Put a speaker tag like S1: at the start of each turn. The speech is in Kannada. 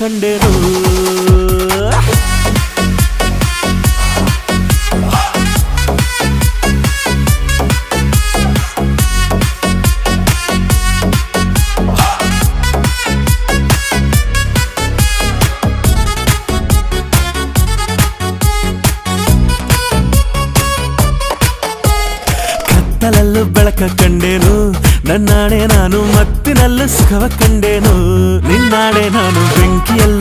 S1: ಕಂಡೇನು ಕತ್ತಲಲ್ಲೂ ಬೆಳಕ ಕಂಡೇನು ನನ್ನಾಣೆ ನಾನು ಮತ್ತಿನಲ್ಲೂ ಸುಖವ ಕಂಡೇನು ನಿನ್ನಾಣೆ ನಾನು ಬೆಂಕಿಯಲ್ಲೂ